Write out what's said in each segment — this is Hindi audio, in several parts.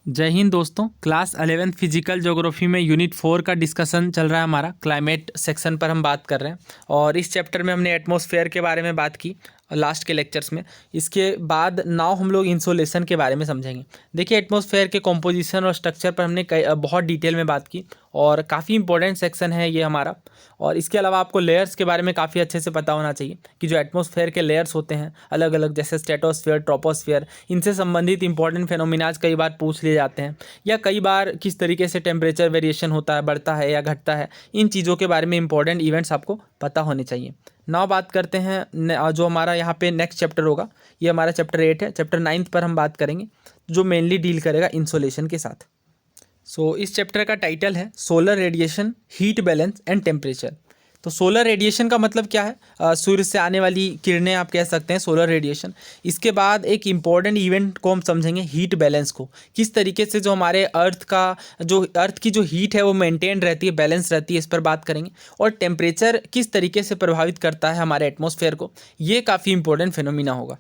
जय हिंद दोस्तों। क्लास 11 फिजिकल ज्योग्राफी में यूनिट 4 का डिस्कशन चल रहा है। हमारा क्लाइमेट सेक्शन पर हम बात कर रहे हैं और इस चैप्टर में हमने एटमॉस्फेयर के बारे में बात की लास्ट के लेक्चर्स में। इसके बाद नाउ हम लोग इंसोलेशन के बारे में समझेंगे। देखिए, एटमॉस्फेयर के कॉम्पोजिशन और स्ट्रक्चर पर हमने बहुत डिटेल में बात की और काफ़ी इंपॉर्टेंट सेक्शन है ये हमारा। और इसके अलावा आपको लेयर्स के बारे में काफ़ी अच्छे से पता होना चाहिए कि जो एटमॉस्फेयर के लेयर्स होते हैं अलग अलग, जैसे स्ट्रेटोस्फेयर, ट्रोपोस्फेयर, इनसे संबंधित इंपॉर्टेंट फेनोमिनाज कई बार पूछ लिए जाते हैं, या कई बार किस तरीके से टेम्परेचर वेरिएशन होता है, बढ़ता है या घटता है। इन चीज़ों के बारे में इंपॉर्टेंट इवेंट्स आपको पता होने चाहिए। नाउ बात करते हैं जो हमारा यहाँ पे नेक्स्ट चैप्टर होगा, ये हमारा चैप्टर 8 है। चैप्टर 9 पर हम बात करेंगे जो मेनली डील करेगा इंसोलेशन के साथ। इस चैप्टर का टाइटल है solar radiation, heat balance and temperature. तो सोलर रेडिएशन का मतलब क्या है? सूर्य से आने वाली किरणें आप कह सकते हैं सोलर रेडिएशन। इसके बाद एक इम्पॉर्टेंट इवेंट को हम समझेंगे, हीट बैलेंस को। किस तरीके से जो हमारे अर्थ की जो हीट है वो मेंटेन रहती है, बैलेंस रहती है, इस पर बात करेंगे। और टेम्परेचर किस तरीके से प्रभावित करता है हमारे एटमॉस्फेयर को, ये काफ़ी इंपॉर्टेंट फिनोमिना होगा।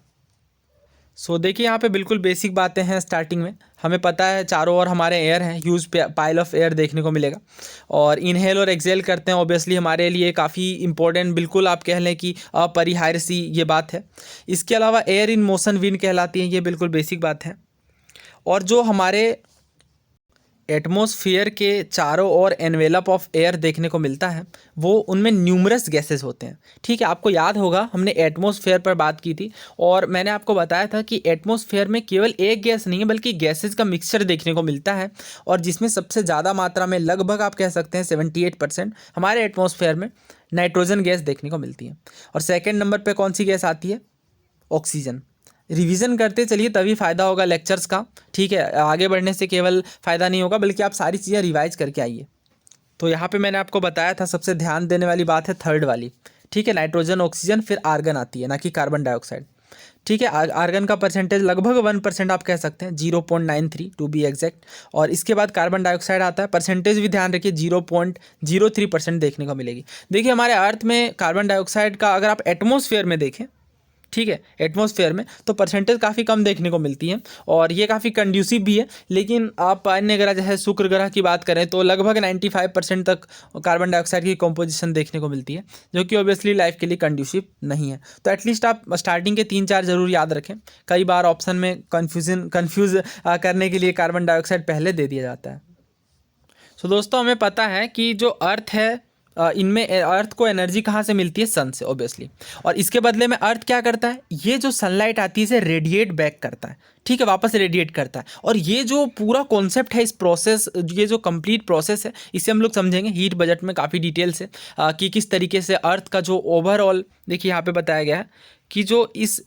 देखिए, यहाँ पे बिल्कुल बेसिक बातें हैं। स्टार्टिंग में हमें पता है चारों ओर हमारे एयर हैं, ह्यूज पाइल ऑफ एयर देखने को मिलेगा और इनहेल और एक्सेल करते हैं। ऑब्वियसली हमारे लिए काफ़ी इंपॉर्टेंट, बिल्कुल आप कह लें कि अपरिहार्य सी ये बात है। इसके अलावा एयर इन मोशन विंड कहलाती है, ये बिल्कुल बेसिक बात है। और जो हमारे एटमॉस्फेयर के चारों ओर एनवेलप ऑफ एयर देखने को मिलता है, वो उनमें न्यूमरस गैसेस होते हैं। ठीक है, आपको याद होगा हमने एटमॉस्फेयर पर बात की थी और मैंने आपको बताया था कि एटमॉस्फेयर में केवल एक गैस नहीं है बल्कि गैसेस का मिक्सचर देखने को मिलता है, और जिसमें सबसे ज़्यादा मात्रा में, लगभग आप कह सकते हैं 78% हमारे एटमॉस्फेयर में नाइट्रोजन गैस देखने को मिलती है। और सेकेंड नंबर पर कौन सी गैस आती है? ऑक्सीजन। रिवीजन करते चलिए तभी फ़ायदा होगा लेक्चर्स का। ठीक है, आगे बढ़ने से केवल फ़ायदा नहीं होगा बल्कि आप सारी चीज़ें रिवाइज करके आइए। तो यहाँ पे मैंने आपको बताया था सबसे ध्यान देने वाली बात है थर्ड वाली। ठीक है, नाइट्रोजन, ऑक्सीजन, फिर आर्गन आती है, ना कि कार्बन डाइऑक्साइड। ठीक है, आर्गन का परसेंटेज लगभग 1% आप कह सकते हैं, 0.93 टू बी एग्जैक्ट। और इसके बाद कार्बन डाइऑक्साइड आता है, परसेंटेज भी ध्यान रखिए 0.03% देखने को मिलेगी। देखिए, हमारे अर्थ में कार्बन डाइऑक्साइड का अगर आप एटमॉस्फेयर में देखें, ठीक है, एटमॉस्फेयर में, तो परसेंटेज काफ़ी कम देखने को मिलती है और ये काफ़ी कंड्यूसिव भी है। लेकिन आप अन्य ग्रह जैसे शुक्र ग्रह की बात करें तो लगभग 95% तक कार्बन डाइऑक्साइड की कंपोजिशन देखने को मिलती है, जो कि ऑब्वियसली लाइफ के लिए कंड्यूसिव नहीं है। तो एटलीस्ट आप स्टार्टिंग के 3-4 जरूर याद रखें। कई बार ऑप्शन में कन्फ्यूज़ करने के लिए कार्बन डाइऑक्साइड पहले दे दिया जाता है। दोस्तों, हमें पता है कि जो अर्थ है, इनमें अर्थ को एनर्जी कहाँ से मिलती है? सन से, ऑब्वियसली। और इसके बदले में अर्थ क्या करता है? ये जो सनलाइट आती है इसे रेडिएट बैक करता है। ठीक है, वापस रेडिएट करता है। और ये जो पूरा कॉन्सेप्ट है, इस प्रोसेस, ये जो कंप्लीट प्रोसेस है, इसे हम लोग समझेंगे हीट बजट में काफ़ी डिटेल से, कि किस तरीके से अर्थ का जो ओवरऑल, देखिए यहाँ पे बताया गया है कि जो इस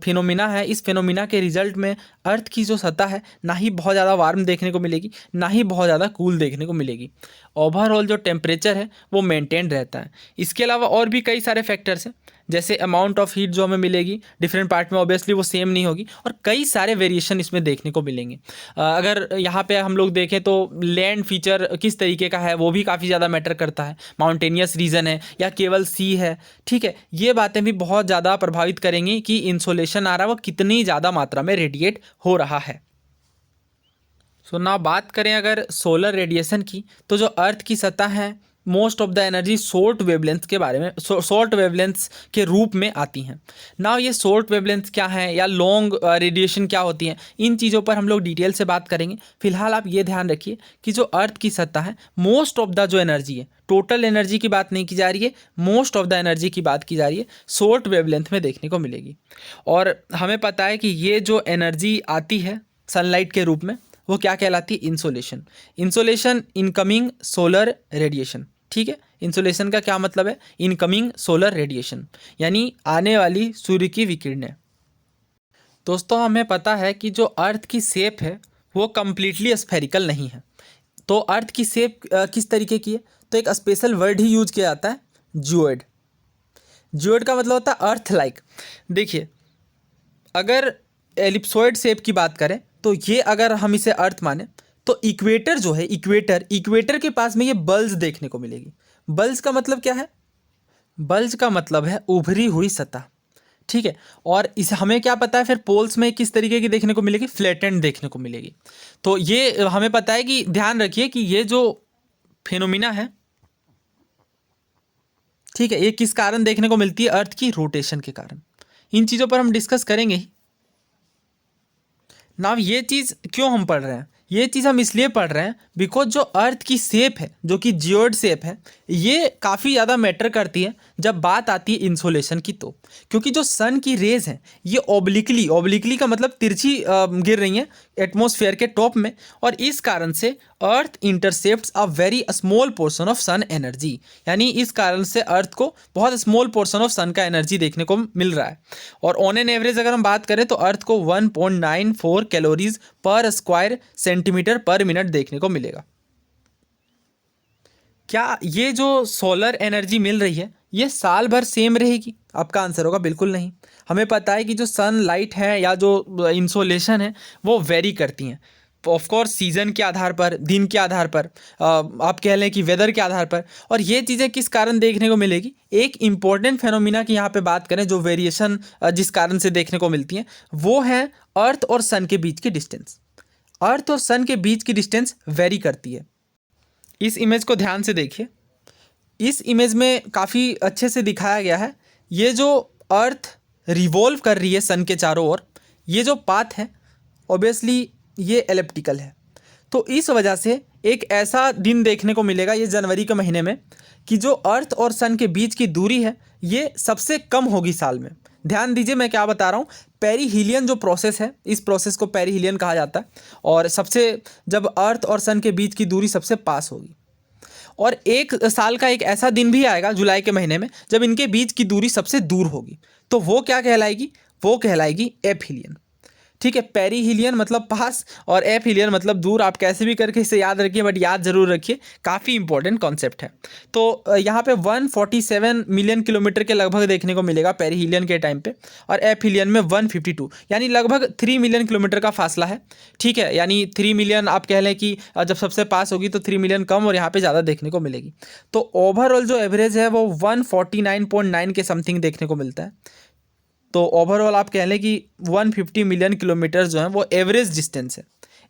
फिनोमिना है, इस फिनोमिना के रिजल्ट में अर्थ की जो सतह है ना ही बहुत ज़्यादा वार्म देखने को मिलेगी, ना ही बहुत ज़्यादा कूल देखने को मिलेगी। ओवरऑल जो टेम्परेचर है वो मेंटेन रहता है। इसके अलावा और भी कई सारे फैक्टर्स हैं, जैसे अमाउंट ऑफ हीट जो हमें मिलेगी डिफरेंट पार्ट में, ऑब्वियसली वो सेम नहीं होगी और कई सारे वेरिएशन इसमें देखने को मिलेंगे। अगर यहाँ पे हम लोग देखें तो लैंड फीचर किस तरीके का है वो भी काफ़ी ज़्यादा मैटर करता है। माउंटेनियस रीजन है या केवल सी है, ठीक है, ये बातें भी बहुत ज़्यादा प्रभावित करेंगी कि इंसोलेशन आ रहा है वो कितनी ज़्यादा मात्रा में रेडिएट हो रहा है। ना बात करें अगर सोलर रेडिएशन की, तो जो अर्थ की सतह है most of the energy short wavelength के बारे में, शॉर्ट वेवलेंथ के रूप में आती हैं। ना ये शॉर्ट वेवलेंथ क्या है या लॉन्ग रेडिएशन क्या होती हैं, इन चीज़ों पर हम लोग डिटेल से बात करेंगे। फिलहाल आप ये ध्यान रखिए कि जो अर्थ की सतह है, मोस्ट ऑफ द जो एनर्जी है, टोटल एनर्जी की बात नहीं की जा रही है, मोस्ट ऑफ द एनर्जी की बात की जा रही है, शॉर्ट वेवलेंथ में देखने को मिलेगी। और हमें पता है कि ये जो एनर्जी आती है सनलाइट के रूप में, वो क्या कहलाती है? Insolation. Insolation, incoming solar radiation. ठीक है, इंसोलेशन का क्या मतलब है? इनकमिंग सोलर रेडिएशन, यानी आने वाली सूर्य की विकिरणें। दोस्तों, हमें पता है कि जो अर्थ की शेप है वो कम्प्लीटली स्फेरिकल नहीं है। तो अर्थ की शेप किस तरीके की है? तो एक स्पेशल वर्ड ही यूज किया जाता है, जियोइड। जियोइड का मतलब होता है अर्थ लाइक। देखिए, अगर एलिप्सॉइड शेप की बात करें तो ये, अगर हम इसे अर्थ माने तो इक्वेटर जो है, इक्वेटर के पास में ये बल्ज देखने को मिलेगी। बल्ज का मतलब क्या है? बल्ज का मतलब है उभरी हुई सतह। ठीक है। और इस हमें क्या पता है फिर पोल्स में किस तरीके की देखने को मिलेगी, फ्लैटेंड देखने को मिलेगी। तो ये हमें पता है कि ध्यान रखिए कि ये जो फिनोमिना है, ठीक है, ये किस कारण देखने को मिलती है, अर्थ की रोटेशन के कारण। इन चीज़ों पर हम डिस्कस करेंगे ही। नाउ ये चीज़ क्यों हम पढ़ रहे हैं, ये चीज़ हम इसलिए पढ़ रहे हैं बिकॉज जो अर्थ की शेप है, जो कि जियोइड शेप है, ये काफ़ी ज़्यादा मैटर करती है जब बात आती है इंसोलेशन की। तो क्योंकि जो सन की रेज हैं ये ओब्लिकली का मतलब तिरछी गिर रही हैं एटमॉस्फेयर के टॉप में, और इस कारण से earth intercepts a very small portion of sun energy, यानी इस कारण से अर्थ को बहुत स्मॉल पोर्शन ऑफ सन का एनर्जी देखने को मिल रहा है। और ऑन एन एवरेज अगर हम बात करें तो अर्थ को 1.94 कैलोरीज पर स्क्वायर सेंटीमीटर पर मिनट देखने को मिलेगा। क्या ये जो सोलर एनर्जी मिल रही है ये साल भर सेम रहेगी? आपका आंसर होगा बिल्कुल नहीं। हमें पता है कि जो सनलाइट है या जो इंसोलेशन है वो वेरी करती हैं, ऑफ कोर्स सीज़न के आधार पर, दिन के आधार पर, आप कह लें कि वेदर के आधार पर। और ये चीज़ें किस कारण देखने को मिलेगी, एक इम्पॉर्टेंट फेनोमिना की यहाँ पे बात करें जो वेरिएशन जिस कारण से देखने को मिलती हैं वो है अर्थ और सन के बीच की डिस्टेंस। अर्थ और सन के बीच की डिस्टेंस वेरी करती है। इस इमेज को ध्यान से देखिए, इस इमेज में काफ़ी अच्छे से दिखाया गया है। ये जो अर्थ रिवॉल्व कर रही है सन के चारों ओर, ये जो पाथ है ऑब्वियसली ये एलिप्टिकल है। तो इस वजह से एक ऐसा दिन देखने को मिलेगा ये जनवरी के महीने में कि जो अर्थ और सन के बीच की दूरी है ये सबसे कम होगी साल में। ध्यान दीजिए मैं क्या बता रहा हूँ, पेरीहीलियन जो प्रोसेस है, इस प्रोसेस को पेरीहीलियन कहा जाता है। और सबसे जब अर्थ और सन के बीच की दूरी सबसे पास होगी, और एक साल का एक ऐसा दिन भी आएगा जुलाई के महीने में जब इनके बीच की दूरी सबसे दूर होगी, तो वो क्या कहलाएगी, वो कहलाएगी एपहीलियन। ठीक है, पेरीहीलियन मतलब पास और एपहीलियन मतलब दूर। आप कैसे भी करके इसे याद रखिए, बट याद जरूर रखिए, काफ़ी इंपॉर्टेंट कॉन्सेप्ट है। तो यहाँ पे 147 मिलियन किलोमीटर के लगभग देखने को मिलेगा पेरीहीलियन के टाइम पे, और एपहीलियन में 152, यानी लगभग 3 मिलियन किलोमीटर का फासला है। ठीक है, यानी 3 मिलियन आप कह लें कि जब सबसे पास होगी तो 3 मिलियन कम और यहाँ पे ज़्यादा देखने को मिलेगी। तो ओवरऑल जो एवरेज है वो 149.9 के समथिंग देखने को मिलता है। तो ओवरऑल आप कह लें कि 150 मिलियन किलोमीटर जो है वो एवरेज डिस्टेंस है,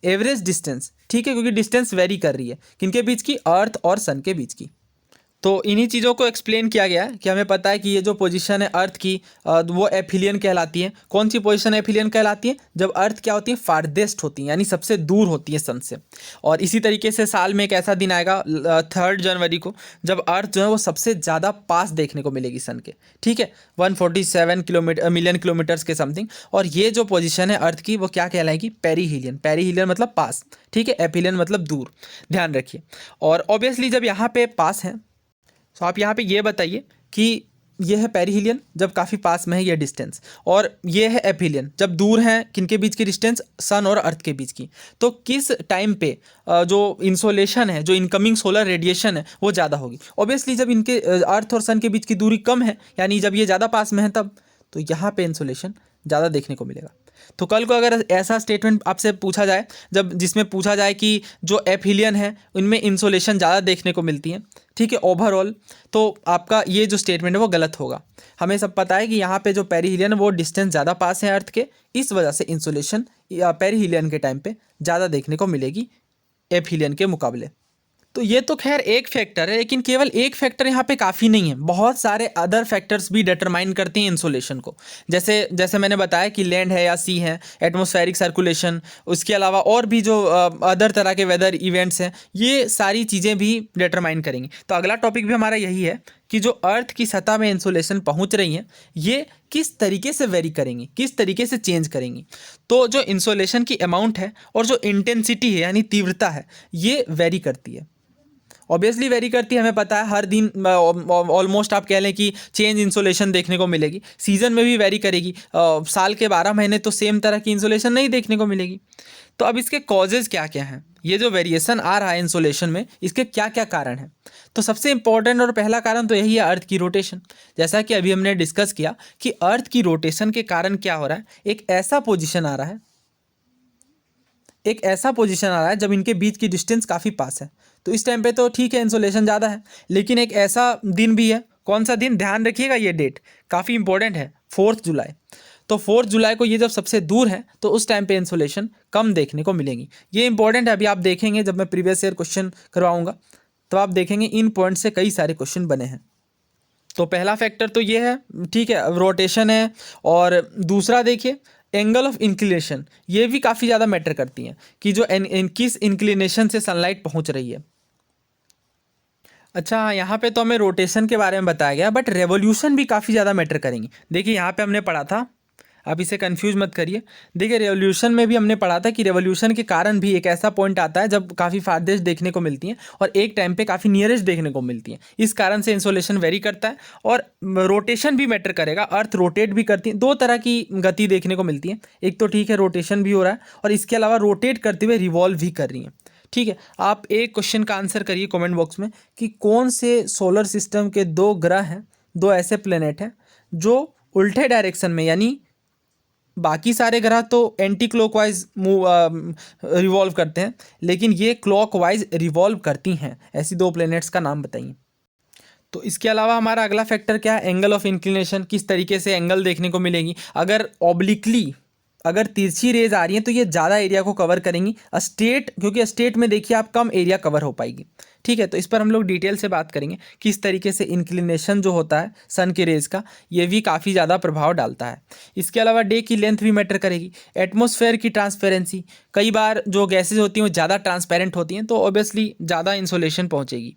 एवरेज डिस्टेंस। ठीक है, क्योंकि डिस्टेंस वेरी कर रही है किनके बीच की, अर्थ और सन के बीच की। तो इन्हीं चीज़ों को एक्सप्लेन किया गया है कि हमें पता है कि ये जो पोजीशन है अर्थ की वो एपहीलियन कहलाती है। कौन सी पोजीशन एपहीलियन कहलाती है, जब अर्थ क्या होती है, फारदेस्ट होती है, यानी सबसे दूर होती है सन से। और इसी तरीके से साल में एक ऐसा दिन आएगा 3 जनवरी को जब अर्थ जो है वो सबसे ज़्यादा पास देखने को मिलेगी सन के। ठीक है, 147 मिलियन किलोमीटर्स के समथिंग। और ये जो पोजीशन है अर्थ की वो क्या कहलाएगी, पेरीहीलियन। पेरीहीलियन मतलब पास, ठीक है, एपहीलियन मतलब दूर, ध्यान रखिए। और ऑब्वियसली जब यहाँ पे पास है तो आप यहाँ पे ये बताइए कि ये है पेरीहीलियन जब काफ़ी पास में है ये डिस्टेंस, और ये है एपहीलियन जब दूर हैं, किनके बीच की डिस्टेंस, सन और अर्थ के बीच की। तो किस टाइम पे जो इंसोलेशन है, जो इनकमिंग सोलर रेडिएशन है वो ज़्यादा होगी? ऑब्वियसली जब इनके अर्थ और सन के बीच की दूरी कम है, यानी जब ये ज़्यादा पास में है तब, तो यहाँ पे इंसोलेशन ज़्यादा देखने को मिलेगा। तो कल को अगर ऐसा स्टेटमेंट आपसे पूछा जाए जब जिसमें पूछा जाए कि जो एपहीलियन है उनमें इंसोलेशन ज़्यादा देखने को मिलती है, ठीक है, ओवरऑल, तो आपका ये जो स्टेटमेंट है वो गलत होगा। हमें सब पता है कि यहाँ पे जो पेरीहीलियन है वो डिस्टेंस ज़्यादा पास है अर्थ के, इस वजह से इंसोलेशन या पेरीहीलियन के टाइम पे ज़्यादा देखने को मिलेगी एपहीलियन के मुकाबले। तो ये तो खैर एक फैक्टर है, लेकिन केवल एक फैक्टर यहाँ पे काफ़ी नहीं है, बहुत सारे अदर फैक्टर्स भी डिटरमाइन करते हैं इंसोलेशन को। जैसे जैसे मैंने बताया कि लैंड है या सी है, एटमॉस्फेरिक सर्कुलेशन, उसके अलावा और भी जो अदर तरह के वेदर इवेंट्स हैं, ये सारी चीज़ें भी डिटरमाइन करेंगी। तो अगला टॉपिक भी हमारा यही है कि जो अर्थ की सतह में इंसोलेशन पहुँच रही हैं ये किस तरीके से वेरी करेंगी, किस तरीके से चेंज करेंगी। तो जो इंसोलेशन की अमाउंट है और जो इंटेंसिटी है यानी तीव्रता है ये वेरी करती है, ऑब्वियसली वेरी करती है। हमें पता है हर दिन ऑलमोस्ट आप कह लें कि चेंज इंसोलेशन देखने को मिलेगी, सीजन में भी वेरी करेगी। साल के 12 महीने तो सेम तरह की इंसोलेशन नहीं देखने को मिलेगी। तो अब इसके कॉजेज़ क्या क्या हैं, ये जो वेरिएशन आ रहा है इंसोलेशन में इसके क्या क्या कारण हैं? तो सबसे इंपॉर्टेंट और पहला कारण तो यही है अर्थ की रोटेशन। जैसा कि अभी हमने डिस्कस किया कि अर्थ की रोटेशन के कारण क्या हो रहा है, एक ऐसा पोजिशन आ रहा है, एक ऐसा पोजीशन आ रहा है जब इनके बीच की डिस्टेंस काफ़ी पास है। तो इस टाइम पे तो ठीक है इंसोलेशन ज़्यादा है, लेकिन एक ऐसा दिन भी है, कौन सा दिन, ध्यान रखिएगा ये डेट काफ़ी इंपॉर्टेंट है, 4 जुलाई। तो 4 जुलाई को ये जब सबसे दूर है तो उस टाइम पे इंसोलेशन कम देखने को मिलेगी। ये इंपॉर्टेंट है, अभी आप देखेंगे जब मैं प्रीवियस ईयर क्वेश्चन करवाऊंगा तो आप देखेंगे इन पॉइंट से कई सारे क्वेश्चन बने हैं। तो पहला फैक्टर तो ये है, ठीक है, रोटेशन है। और दूसरा देखिए एंगल ऑफ इंक्लिनेशन, ये भी काफ़ी ज़्यादा मैटर करती हैं कि जो किस इंक्लिनेशन से सनलाइट पहुंच रही है। अच्छा, यहाँ पे तो हमें रोटेशन के बारे में बताया गया, बट रेवोल्यूशन भी काफ़ी ज़्यादा मैटर करेंगी। देखिए यहाँ पे हमने पढ़ा था, आप इसे कंफ्यूज मत करिए। देखिए रेवोल्यूशन में भी हमने पढ़ा था कि रेवोल्यूशन के कारण भी एक ऐसा पॉइंट आता है जब काफ़ी फारदेस्ट देखने को मिलती हैं और एक टाइम पे काफ़ी नियरेस्ट देखने को मिलती हैं। इस कारण से इंसोलेशन वेरी करता है और रोटेशन भी मैटर करेगा। अर्थ रोटेट भी करती है, दो तरह की गति देखने को मिलती है। एक तो ठीक है रोटेशन भी हो रहा है और इसके अलावा रोटेट करते हुए रिवॉल्व भी कर रही हैं। ठीक है, आप एक क्वेश्चन का आंसर करिए कमेंट बॉक्स में कि कौन से सोलर सिस्टम के 2 ग्रह हैं, 2 ऐसे प्लेनेट हैं जो उल्टे डायरेक्शन में, यानी बाकी सारे ग्रह तो एंटी क्लॉकवाइज मूव रिवॉल्व करते हैं, लेकिन ये क्लॉकवाइज रिवॉल्व करती हैं। ऐसी 2 प्लेनेट्स का नाम बताइए। तो इसके अलावा हमारा अगला फैक्टर क्या है, एंगल ऑफ इंक्लिनेशन। किस तरीके से एंगल देखने को मिलेगी। अगर ऑब्लिकली, अगर तिरछी रेज आ रही हैं तो ये ज़्यादा एरिया को कवर करेंगी। स्टेट, क्योंकि स्टेट में देखिए आप कम एरिया कवर हो पाएगी। ठीक है, तो इस पर हम लोग डिटेल से बात करेंगे किस तरीके से इंक्लिनेशन जो होता है सन के रेज का, ये भी काफ़ी ज़्यादा प्रभाव डालता है। इसके अलावा डे की लेंथ भी मैटर करेगी। एटमॉस्फेयर की ट्रांसपेरेंसी, कई बार जो गैसेज होती हैं वो ज़्यादा ट्रांसपेरेंट होती हैं तो ऑब्वियसली ज़्यादा इंसोलेशन पहुँचेगी।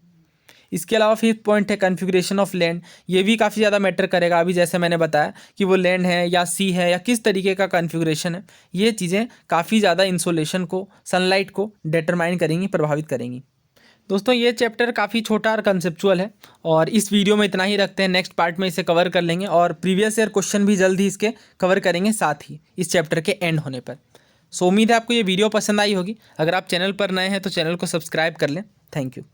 इसके अलावा 5th पॉइंट है कन्फिग्रेशन ऑफ लैंड। ये भी काफ़ी ज़्यादा मैटर करेगा। अभी जैसे मैंने बताया कि वो लैंड है या सी है या किस तरीके का कन्फिग्रेशन है, ये चीज़ें काफ़ी ज़्यादा इंसोलेशन को, सनलाइट को डिटरमाइन करेंगी, प्रभावित करेंगी। दोस्तों ये चैप्टर काफ़ी छोटा और कंसेप्चुअल है और इस वीडियो में इतना ही रखते हैं। नेक्स्ट पार्ट में इसे कवर कर लेंगे और प्रीवियस ईयर क्वेश्चन भी जल्द ही इसके कवर करेंगे साथ ही इस चैप्टर के एंड होने पर। सो उम्मीद है आपको ये वीडियो पसंद आई होगी। अगर आप चैनल पर नए हैं तो चैनल को सब्सक्राइब कर लें। Thank you.